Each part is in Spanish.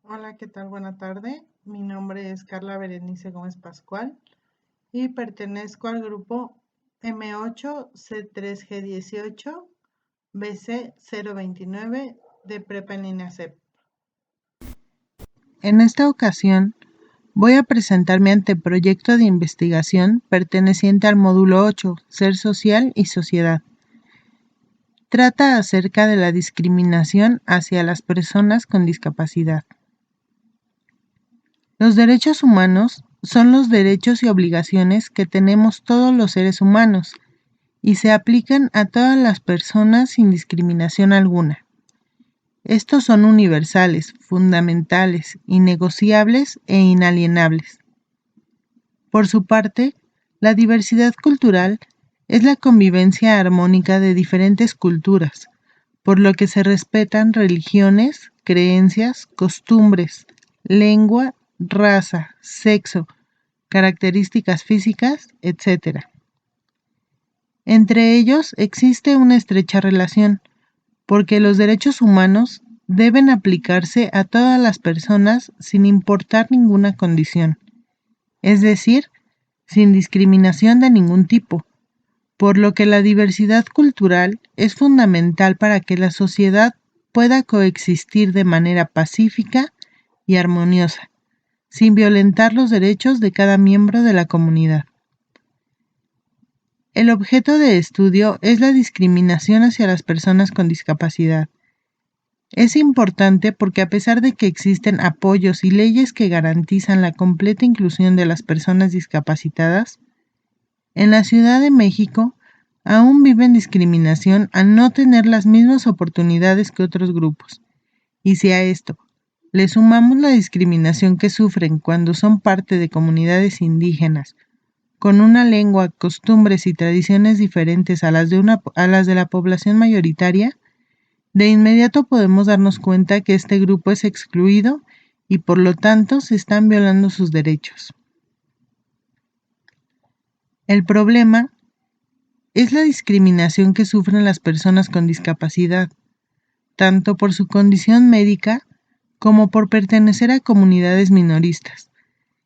Hola, ¿qué tal? Buena tarde. Mi nombre es Carla Berenice Gómez Pascual y pertenezco al grupo M8C3G18 BC029 de Prepa en línea CEP. En esta ocasión voy a presentar mi anteproyecto de investigación perteneciente al módulo 8, Ser Social y Sociedad. Trata acerca de la discriminación hacia las personas con discapacidad. Los derechos humanos son los derechos y obligaciones que tenemos todos los seres humanos y se aplican a todas las personas sin discriminación alguna. Estos son universales, fundamentales, innegociables e inalienables. Por su parte, la diversidad cultural es la convivencia armónica de diferentes culturas, por lo que se respetan religiones, creencias, costumbres, lengua, raza, sexo, características físicas, etc. Entre ellos existe una estrecha relación, porque los derechos humanos deben aplicarse a todas las personas sin importar ninguna condición, es decir, sin discriminación de ningún tipo, por lo que la diversidad cultural es fundamental para que la sociedad pueda coexistir de manera pacífica y armoniosa, sin violentar los derechos de cada miembro de la comunidad. El objeto de estudio es la discriminación hacia las personas con discapacidad. Es importante porque a pesar de que existen apoyos y leyes que garantizan la completa inclusión de las personas discapacitadas, en la Ciudad de México aún viven discriminación al no tener las mismas oportunidades que otros grupos. Y si a esto le sumamos la discriminación que sufren cuando son parte de comunidades indígenas, con una lengua, costumbres y tradiciones diferentes a las de la población mayoritaria, de inmediato podemos darnos cuenta que este grupo es excluido y por lo tanto se están violando sus derechos. El problema es la discriminación que sufren las personas con discapacidad, tanto por su condición médica como por pertenecer a comunidades minoristas,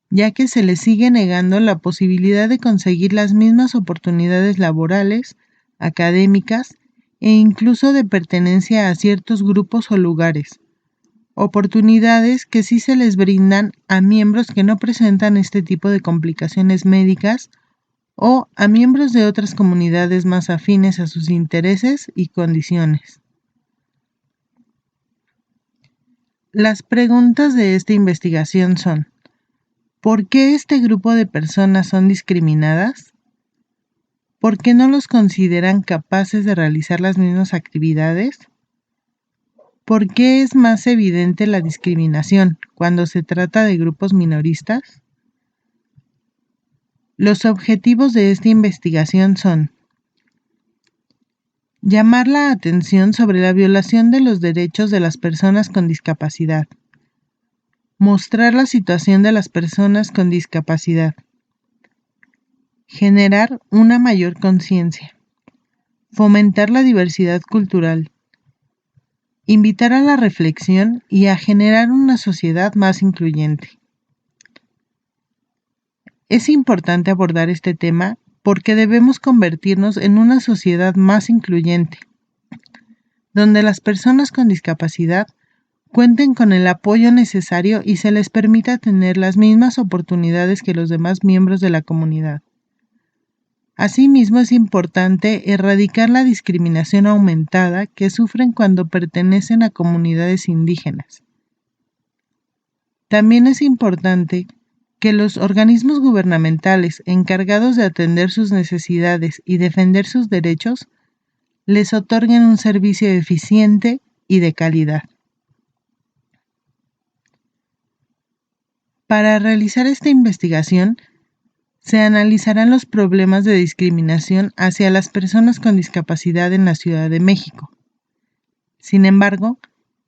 ya que se les sigue negando la posibilidad de conseguir las mismas oportunidades laborales, académicas e incluso de pertenencia a ciertos grupos o lugares, oportunidades que sí se les brindan a miembros que no presentan este tipo de complicaciones médicas o a miembros de otras comunidades más afines a sus intereses y condiciones. Las preguntas de esta investigación son: ¿por qué este grupo de personas son discriminadas? ¿Por qué no los consideran capaces de realizar las mismas actividades? ¿Por qué es más evidente la discriminación cuando se trata de grupos minoristas? Los objetivos de esta investigación son: llamar la atención sobre la violación de los derechos de las personas con discapacidad, mostrar la situación de las personas con discapacidad, generar una mayor conciencia, fomentar la diversidad cultural, invitar a la reflexión y a generar una sociedad más incluyente. Es importante abordar este tema porque debemos convertirnos en una sociedad más incluyente, donde las personas con discapacidad cuenten con el apoyo necesario y se les permita tener las mismas oportunidades que los demás miembros de la comunidad. Asimismo, es importante erradicar la discriminación aumentada que sufren cuando pertenecen a comunidades indígenas. También es importante que los organismos gubernamentales encargados de atender sus necesidades y defender sus derechos les otorguen un servicio eficiente y de calidad. Para realizar esta investigación, se analizarán los problemas de discriminación hacia las personas con discapacidad en la Ciudad de México. Sin embargo,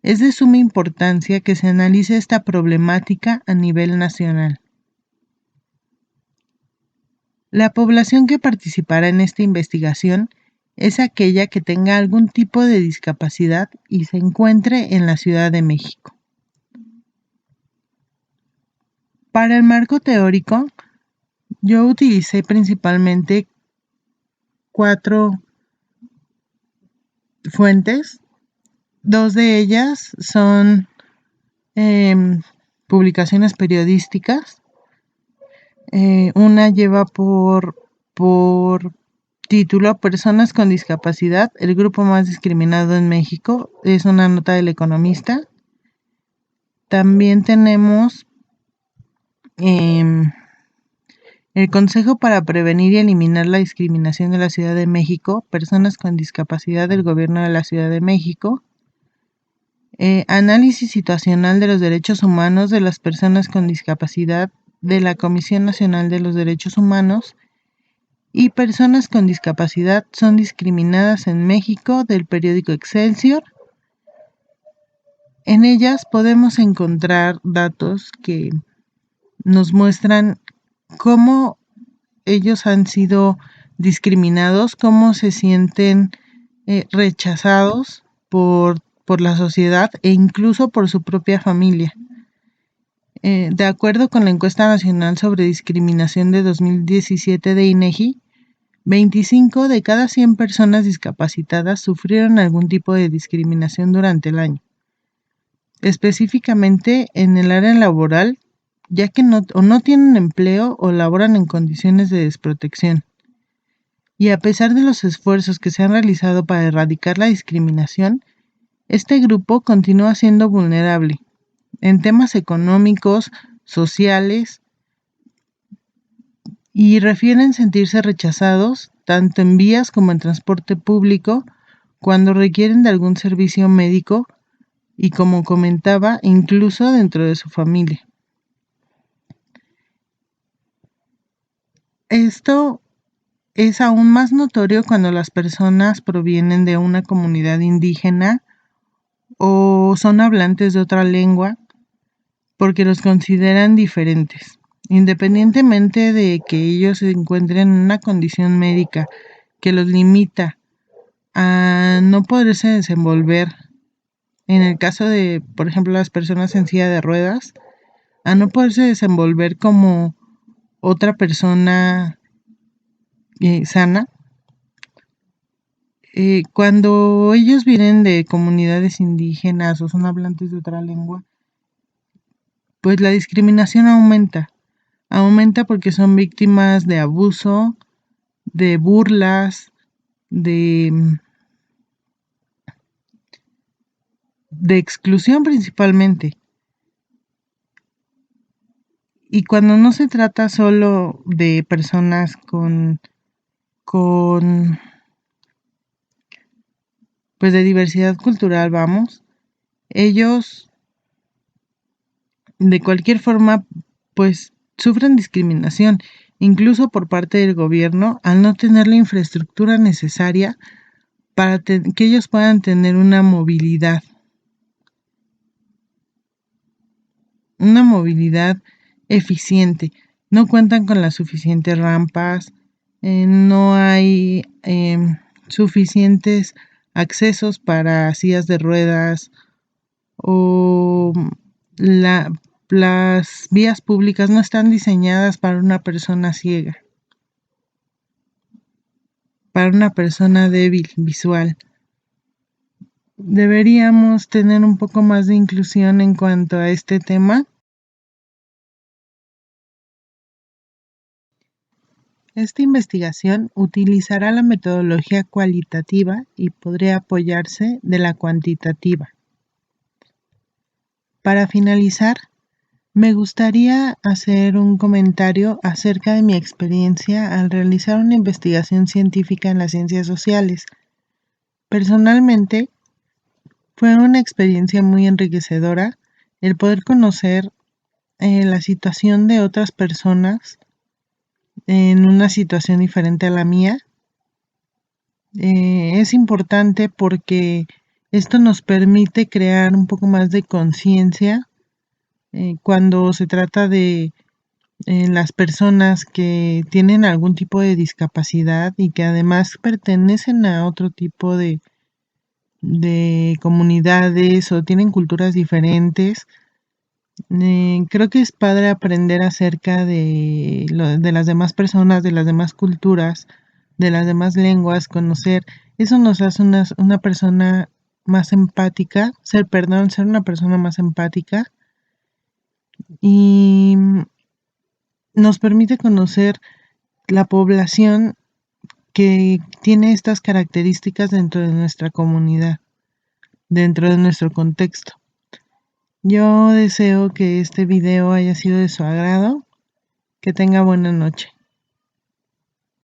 es de suma importancia que se analice esta problemática a nivel nacional. La población que participará en esta investigación es aquella que tenga algún tipo de discapacidad y se encuentre en la Ciudad de México. Para el marco teórico, yo utilicé principalmente 4 fuentes. 2 de ellas son publicaciones periodísticas. Una lleva por título Personas con discapacidad, el grupo más discriminado en México. Es una nota del Economista. También tenemos el Consejo para Prevenir y Eliminar la Discriminación de la Ciudad de México, Personas con Discapacidad del Gobierno de la Ciudad de México. Análisis situacional de los derechos humanos de las personas con discapacidad de la Comisión Nacional de los Derechos Humanos y Personas con discapacidad son discriminadas en México del periódico Excelsior. En ellas podemos encontrar datos que nos muestran cómo ellos han sido discriminados, cómo se sienten rechazados por la sociedad e incluso por su propia familia. De acuerdo con la encuesta nacional sobre discriminación de 2017 de INEGI, 25 de cada 100 personas discapacitadas sufrieron algún tipo de discriminación durante el año, específicamente en el área laboral, ya que no tienen empleo o laboran en condiciones de desprotección. Y a pesar de los esfuerzos que se han realizado para erradicar la discriminación, este grupo continúa siendo vulnerable en temas económicos, sociales, y refieren sentirse rechazados tanto en vías como en transporte público cuando requieren de algún servicio médico y, como comentaba, incluso dentro de su familia. Esto es aún más notorio cuando las personas provienen de una comunidad indígena o son hablantes de otra lengua, porque los consideran diferentes, independientemente de que ellos se encuentren en una condición médica que los limita a no poderse desenvolver. En el caso de, por ejemplo, las personas en silla de ruedas, a no poderse desenvolver como otra persona sana. Cuando ellos vienen de comunidades indígenas o son hablantes de otra lengua, pues la discriminación aumenta porque son víctimas de abuso, de burlas, de exclusión principalmente. Y cuando no se trata solo de personas pues de diversidad cultural, vamos, ellos de cualquier forma pues sufren discriminación, incluso por parte del gobierno, al no tener la infraestructura necesaria para que ellos puedan tener una movilidad eficiente. No cuentan con las suficientes rampas, no hay suficientes accesos para sillas de ruedas o las vías públicas no están diseñadas para una persona ciega, para una persona débil visual. Deberíamos tener un poco más de inclusión en cuanto a este tema. Esta investigación utilizará la metodología cualitativa y podría apoyarse de la cuantitativa. Para finalizar, me gustaría hacer un comentario acerca de mi experiencia al realizar una investigación científica en las ciencias sociales. Personalmente, fue una experiencia muy enriquecedora el poder conocer la situación de otras personas en una situación diferente a la mía. Es importante porque esto nos permite crear un poco más de conciencia cuando se trata de las personas que tienen algún tipo de discapacidad y que además pertenecen a otro tipo de comunidades o tienen culturas diferentes. Creo que es padre aprender acerca de las demás personas, de las demás culturas, de las demás lenguas, conocer. Eso nos hace una persona más empática, ser una persona más empática y nos permite conocer la población que tiene estas características dentro de nuestra comunidad, dentro de nuestro contexto. Yo deseo que este video haya sido de su agrado. Que tenga buena noche.